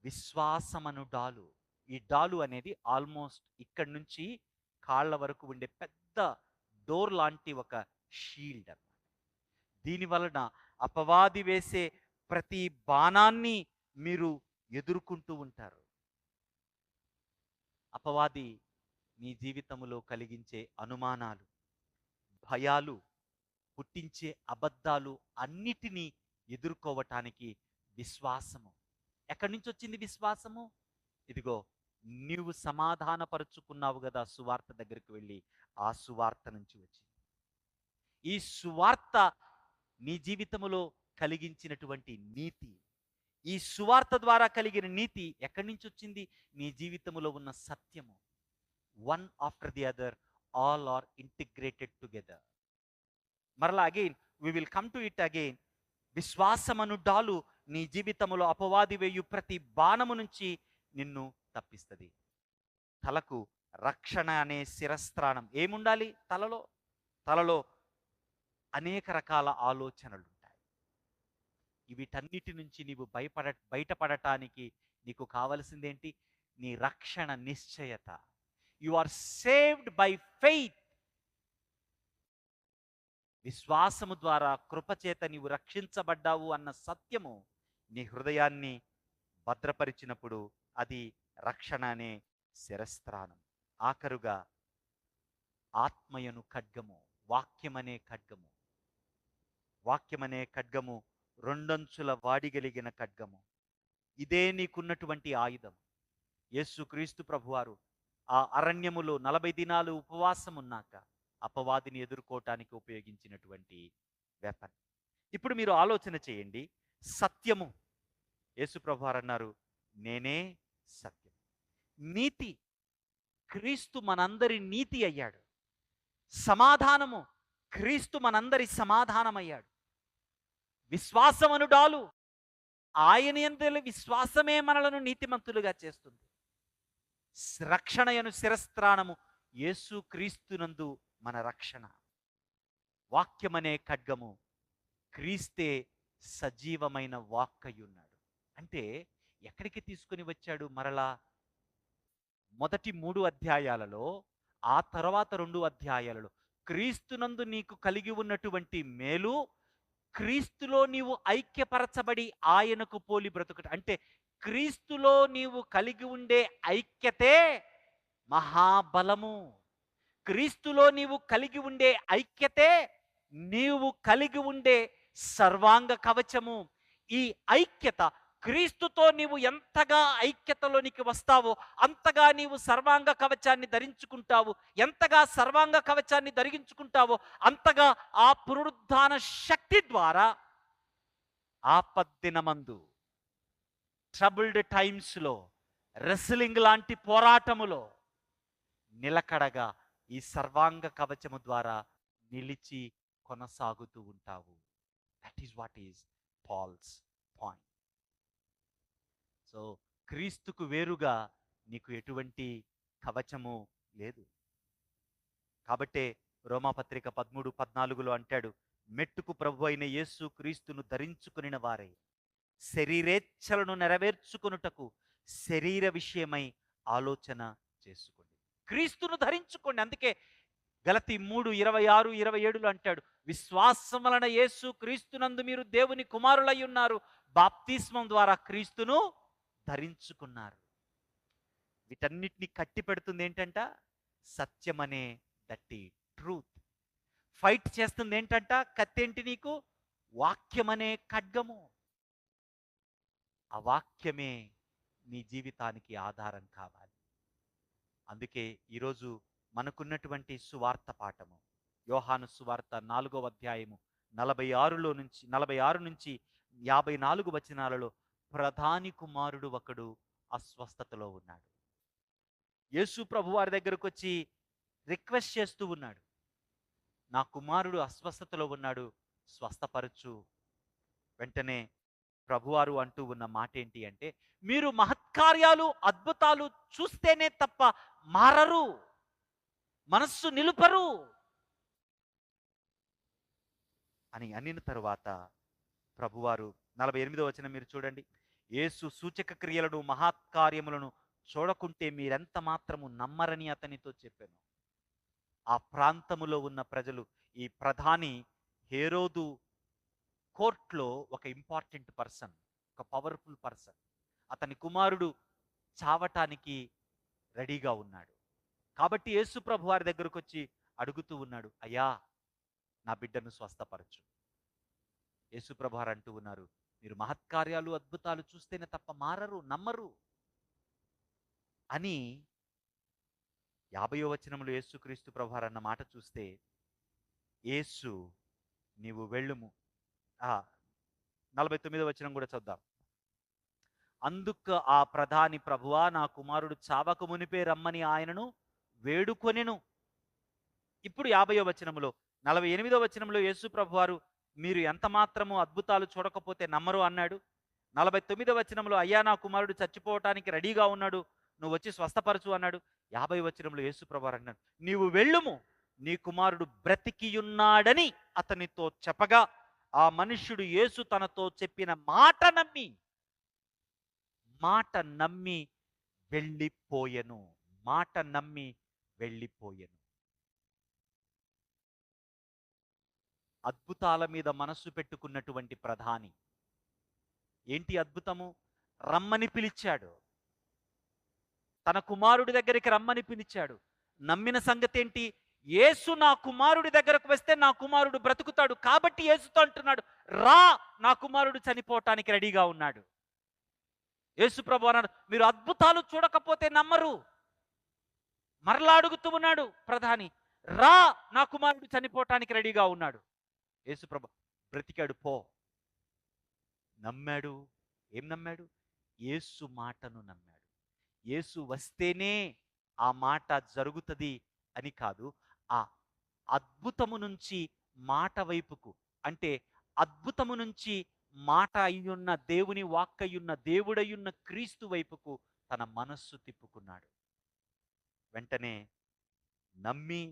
విశ్వాసమను డాలు. ఈ డాలు అనేది ఆల్మోస్ట్ ఇక్కడి నుంచి కాళ్ళ వరకు ఉండే పెద్ద డోర్ లాంటి ఒక షీల్డ్ అన్నమాట. దీని వలన అపవాది వేసే ప్రతి బాణాన్ని మీరు ఎదుర్కొంటూ ఉంటారు. అపవాది నీ జీవితంలో కలిగించే అనుమానాలు, భయాలు, పుట్టించే అబద్ధాలు అన్నిటినీ ఎదుర్కోవటానికి విశ్వాసము. ఎక్కడి నుంచి వచ్చింది విశ్వాసము? ఇదిగో నీవు సమాధానపరుచుకున్నావు కదా సువార్త దగ్గరికి వెళ్ళి, ఆ సువార్త నుంచి వచ్చింది. ఈ సువార్త నీ జీవితములో కలిగించినటువంటి నీతి, ఈ సువార్త ద్వారా కలిగిన నీతి ఎక్కడి నుంచి వచ్చింది? నీ జీవితములో ఉన్న సత్యము. One after the other, all are integrated together. మరలా again we will come to it again. విశ్వాసమను డాలు నీ జీవితములో అపవాది వేయు ప్రతి బాణము నుంచి నిన్ను తప్పిస్తుంది. తలకు రక్షణ అనే శిరస్త్రాణం ఏముండాలి? తలలో అనేక రకాల ఆలోచనలు ఉంటాయి. వీటన్నిటి నుంచి నీవు బయటపడటానికి నీకు కావలసిందేంటి? నీ రక్షణ నిశ్చయత. You are saved by faith. విశ్వాసము ద్వారా కృపచేత నీవు రక్షించబడ్డావు అన్న సత్యము నీ హృదయాన్ని భద్రపరిచినప్పుడు అది రక్షణ అనే శిరస్త్రాణం. ఆఖరుగా ఆత్మయను ఖడ్గము, వాక్యమనే ఖడ్గము. వాక్యమనే ఖడ్గము రెండంచుల వాడిగలిగిన ఖడ్గము. ఇదే నీకున్నటువంటి ఆయుధం. యేసుక్రీస్తు ప్రభువారు ఆ అరణ్యములో 40 దినాలు ఉపవాసం ఉన్నాక అపవాదిని ఎదుర్కోవటానికి ఉపయోగించినటువంటి వెపన్. ఇప్పుడు మీరు ఆలోచన చేయండి. సత్యము, యేసు ప్రభువారు అన్నారు, నేనే సత్యం. నీతి, క్రీస్తు మనందరి నీతి అయ్యాడు. సమాధానము, క్రీస్తు మనందరి సమాధానమయ్యాడు. విశ్వాసమను డాలు, ఆయన యందు విశ్వాసమే మనలను నీతిమంతులుగా చేస్తుంది. రక్షణయను శిరస్త్రాణము, యేసు క్రీస్తునందు మన రక్షణ. వాక్యమనే ఖడ్గము, క్రీస్తే సజీవమైన వాక్కయ్యున్నాడు. అంటే ఎక్కడికి తీసుకుని వచ్చాడు? మరలా మొదటి 3 అధ్యాయాలలో, ఆ తర్వాత 2 అధ్యాయాలలో క్రీస్తునందు నీకు కలిగి ఉన్నటువంటి మేలు, క్రీస్తులో నీవు ఐక్యపరచబడి ఆయనకు పోలి బ్రతుకుట. అంటే క్రీస్తులో నీవు కలిగి ఉండే ఐక్యతే మహాబలము. క్రీస్తులో నీవు కలిగి ఉండే ఐక్యతే నీవు కలిగి ఉండే సర్వాంగ కవచము. ఈ ఐక్యత క్రీస్తుతో నీవు ఎంతగా ఐక్యతలోనికి వస్తావో అంతగా నీవు సర్వాంగ కవచాన్ని ధరించుకుంటావు. ఎంతగా సర్వాంగ కవచాన్ని ధరించుకుంటావో అంతగా ఆ పునరుద్ధాన శక్తి ద్వారా ఆపద్దినమందు, ట్రబుల్డ్ టైమ్స్లో, రెస్లింగ్ లాంటి పోరాటములో నిలకడగా ఈ సర్వాంగ కవచము ద్వారా నిలిచి కొనసాగుతూ ఉంటావు. That is what is Paul's point. So క్రీస్తుకు వేరుగా నీకు ఎటువంటి కవచము లేదు. కాబట్టే రోమాపత్రిక 13:14 అంటాడు, మెట్టుకు ప్రభు అయిన యేసు క్రీస్తును ధరించుకుని వారై శరీరేచ్ఛలను నెరవేర్చుకొనుటకు శరీర విషయమై ఆలోచన చేసుకోండి. క్రీస్తును ధరించుకోండి. అందుకే గలతీ 3:26-27 అంటాడు, విశ్వాసం వలన యేసు క్రీస్తునందు మీరు దేవుని కుమారులై ఉన్నారు, బాప్తిస్మం ద్వారా క్రీస్తును ధరించుకున్నారు. వీటన్నిటిని కట్టి పెడుతుంది ఏంటంట? సత్యమనే దట్టి ట్రూత్. ఫైట్ చేస్తుంది ఏంటంట? కత్తేంటి నీకు? వాక్యమనే ఖడ్గము. ఆ వాక్యమే నీ జీవితానికి ఆధారం కావాలి. అందుకే ఈరోజు మనకున్నటువంటి సువార్త పాఠము యోహాను సువార్త 4వ అధ్యాయము 46 నుంచి 54 వచనాలలో ప్రధాని కుమారుడు ఒకడు అస్వస్థతలో ఉన్నాడు. యేసు ప్రభు వారి దగ్గరకు వచ్చి రిక్వెస్ట్ చేస్తూ ఉన్నాడు, నా కుమారుడు అస్వస్థతలో ఉన్నాడు, స్వస్థపరచు. వెంటనే ప్రభువారు అంటూ ఉన్న మాట ఏంటి అంటే, మీరు మహత్కార్యాలు అద్భుతాలు చూస్తేనే తప్ప మారరు, మనస్సు నిలుపరు అని అనిన తరువాత ప్రభువారు 48వ వచనం మీరు చూడండి, యేసు సూచక క్రియలను మహత్కార్యములను చూడకుంటే మీరెంత మాత్రము నమ్మరని అతనితో చెప్పాను. ఆ ప్రాంతములో ఉన్న ప్రజలు, ఈ ప్రధాని హేరోదు కోర్టులో ఒక ఇంపార్టెంట్ పర్సన్, ఒక పవర్ఫుల్ పర్సన్. అతని కుమారుడు చావటానికి రెడీగా ఉన్నాడు. కాబట్టి యేసు ప్రభు వారి దగ్గరకు వచ్చి అడుగుతూ ఉన్నాడు, అయ్యా నా బిడ్డను స్వస్థపరచు. యేసు ప్రభు వారు అంటూ ఉన్నారు, మీరు మహత్కార్యాలు అద్భుతాలు చూస్తేనే తప్ప మారరు, నమ్మరు అని. 50వ వచనంలో యేసుక్రీస్తు ప్రభు వారు అన్న మాట చూస్తే, యేసు నీవు వెళ్ళుము. 49వ వచనం కూడా చూద్దాం. అందుకు ఆ ప్రధాని, ప్రభువా నా కుమారుడు చావక మునిపే రమ్మని ఆయనను వేడుకొనెను. ఇప్పుడు 50వ వచనంలో 48వ వచనంలో యేసు ప్రభువారు మీరు ఎంత మాత్రము అద్భుతాలు చూడకపోతే నమ్మరు అన్నాడు. 49వ వచనంలో అయ్యా నా కుమారుడు చచ్చిపోవటానికి రెడీగా ఉన్నాడు, నువ్వు వచ్చి స్వస్థపరచు అన్నాడు. 50వ వచనంలో యేసు ప్రభువారు అన్నాడు, నీవు వెళ్ళుము, నీ కుమారుడు బ్రతికియున్నాడని అతనితో చెప్పగా ఆ మనుష్యుడు యేసు తనతో చెప్పిన మాట నమ్మి వెళ్ళిపోయెను. మాట నమ్మి వెళ్ళిపోయెను. అద్భుతాల మీద మనస్సు పెట్టుకున్నటువంటి ప్రధాని ఏంటి అద్భుతము? రమ్మని పిలిచాడు, తన కుమారుడి దగ్గరికి రమ్మని పిలిచాడు. నమ్మిన సంగతి ఏంటి? యేసు నా కుమారుడి దగ్గరకు వస్తే నా కుమారుడు బ్రతుకుతాడు, కాబట్టి యేసుతో అంటున్నాడు, రా, నా కుమారుడు చనిపోవటానికి రెడీగా ఉన్నాడు. యేసు ప్రభు అన్నాడు, మీరు అద్భుతాలు చూడకపోతే నమ్మరు. మరలా అడుగుతూ ఉన్నాడు ప్రధాని, రా, నా కుమారుడు చనిపోవటానికి రెడీగా ఉన్నాడు. యేసు ప్రభు, బ్రతికాడు పో. నమ్మాడు. ఏం నమ్మాడు? యేసు మాటను నమ్మాడు. యేసు వస్తేనే ఆ మాట జరుగుతుంది అని కాదు, ఆ అద్భుతము నుంచి మాట వైపుకు, అంటే అద్భుతము నుంచి మాట అయ్యున్న దేవుని వాక్కయ్యున్న దేవుడయ్యున్న క్రీస్తు వైపుకు తన మనస్సు తిప్పుకున్నాడు. వెంటనే నమ్మి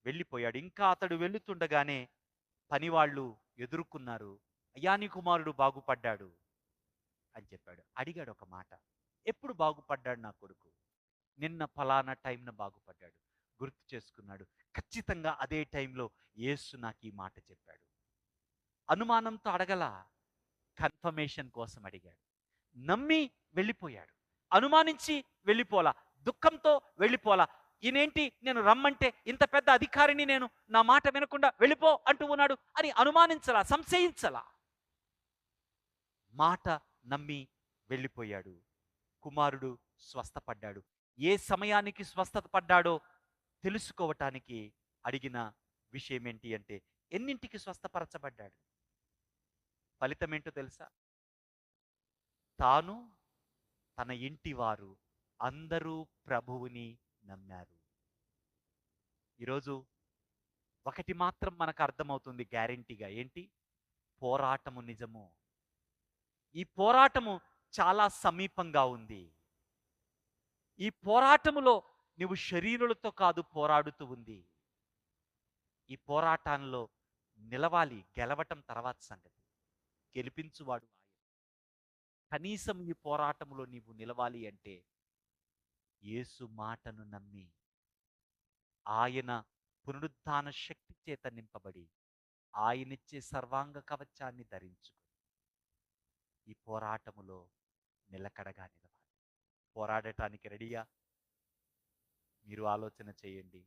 వెళ్ళిపోయాడు. ఇంకా అతడు వెళుతుండగానే పనివాళ్ళు ఎదుర్కొన్నారు. అయ్యా నీ కుమారుడు బాగుపడ్డాడు అని చెప్పాడు. అడిగాడు ఒక మాట, ఎప్పుడు బాగుపడ్డాడు నా కొడుకు? నిన్న ఫలానా టైంన బాగుపడ్డాడు. గుర్తు చేసుకున్నాడు. ఖచ్చితంగా అదే టైంలో యేసు నాకు ఈ మాట చెప్పాడు. అనుమానంతో అడగల, కన్ఫర్మేషన్ కోసం అడిగాడు. నమ్మి వెళ్ళిపోయాడు. అనుమానించి వెళ్ళిపోలా, దుఃఖంతో వెళ్ళిపోలా. ఈయనేంటి నేను రమ్మంటే ఇంత పెద్ద అధికారిని నేను నా మాట వినకుండా వెళ్ళిపో అంటూ ఉన్నాడు అని అనుమానించలా, సంశయించలా. మాట నమ్మి వెళ్ళిపోయాడు. కుమారుడు స్వస్థపడ్డాడు. ఏ సమయానికి స్వస్థత పడ్డాడో తెలుసుకోవటానికి అడిగిన విషయం ఏంటి అంటే, ఎన్నింటికి స్వస్థపరచబడ్డాడు? ఫలితం ఏంటో తెలుసా? తాను, తన ఇంటివారు అందరూ ప్రభువుని నమ్మారు. ఈరోజు ఒకటి మాత్రం మనకు అర్థమవుతుంది గ్యారెంటీగా. ఏంటి? పోరాటము నిజము. ఈ పోరాటము చాలా సమీపంగా ఉంది. ఈ పోరాటములో నువ్వు శరీరులతో కాదు పోరాడుతూ ఉంది. ఈ పోరాటంలో నిలవాలి. గెలవటం తర్వాత సంగతి. గెలిపించువాడు ఆయన. కనీసం ఈ పోరాటములో నీవు నిలవాలి అంటే యేసు మాటను నమ్మి ఆయన పునరుద్ధాన శక్తి చేత నింపబడి ఆయనిచ్చే సర్వాంగ కవచాన్ని ధరించుకొని ఈ పోరాటములో నిలకడగా నిలవాలి. పోరాడటానికి రెడీయా? మీరు ఆలోచన చేయండి.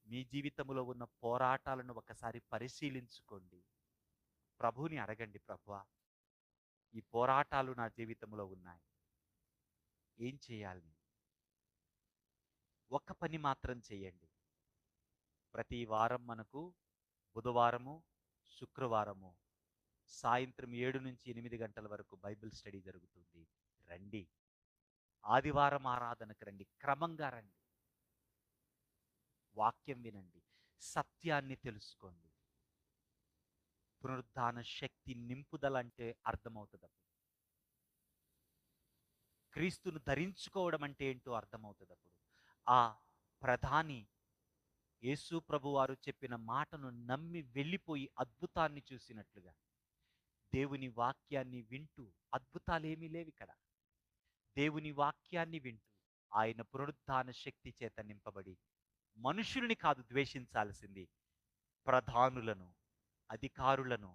మీ జీవితంలో ఉన్న పోరాటాలను ఒకసారి పరిశీలించుకోండి. ప్రభువుని అడగండి, ప్రభువా, ఈ పోరాటాలు నా జీవితంలో ఉన్నాయి, ఏం చేయాలి? ఒక్క పని మాత్రం చేయండి. ప్రతి వారం మనకు బుధవారము, శుక్రవారము సాయంత్రం 7 నుంచి 8 గంటల వరకు బైబిల్ స్టడీ జరుగుతుంది. రండి. ఆదివారం ఆరాధనకు రండి. క్రమంగా రండి. వాక్యం వినండి. సత్యాన్ని తెలుసుకోండి. పునరుద్ధాన శక్తి నింపుదల అంటే అర్థమవుతుంది. అప్పుడు క్రీస్తును ధరించుకోవడం అంటే ఏంటో అర్థమవుతుంది. అప్పుడు ఆ ప్రధాని యేసు ప్రభువారు చెప్పిన మాటను నమ్మి వెళ్ళిపోయి అద్భుతాన్ని చూసినట్లుగా దేవుని వాక్యాన్ని వింటూ, అద్భుతాలేమీ లేవు ఇక్కడ, దేవుని వాక్యాన్ని వింటూ ఆయన పునరుద్ధాన శక్తి చేత నింపబడి మనుషుల్ని కాదు ద్వేషించాల్సింది, ప్రధానులను, అధికారులను,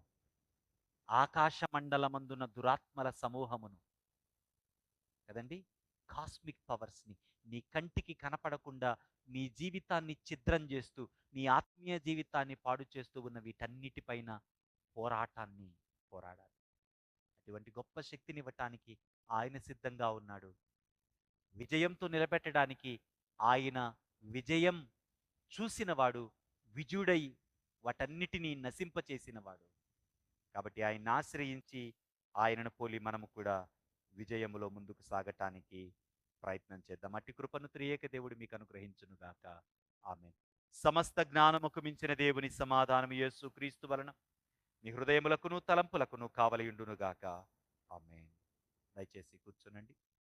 ఆకాశ మండలమందున దురాత్మల సమూహమును, కదండి, కాస్మిక్ పవర్స్ని నీ కంటికి కనపడకుండా నీ జీవితాన్ని ఛిద్రం చేస్తూ, నీ ఆత్మీయ జీవితాన్ని పాడు చేస్తూ ఉన్న వీటన్నిటిపైన పోరాటాన్ని పోరాడాలి. అటువంటి గొప్ప శక్తిని ఇవ్వటానికి ఆయన సిద్ధంగా ఉన్నాడు. విజయంతో నిలబెట్టడానికి ఆయన విజయం చూసినవాడు, విజయుడై వాటన్నిటినీ నశింపచేసినవాడు. కాబట్టి ఆయన్ని ఆశ్రయించి ఆయనను పోలి మనము కూడా విజయములో ముందుకు సాగటానికి ప్రయత్నం చేద్దాం. అట్టి కృపను త్రియేక దేవుడు మీకు అనుగ్రహించునుగాక. ఆమేన్. సమస్త జ్ఞానముకు మించిన దేవుని సమాధానం యేసు క్రీస్తు వలన మీ హృదయములకును తలంపులకును కావలియుండునుగాక. ఆమేన్. దయచేసి కూర్చునండి.